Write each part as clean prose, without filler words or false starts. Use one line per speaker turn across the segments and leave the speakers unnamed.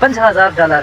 $50,000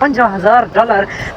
$50,000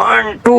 1 2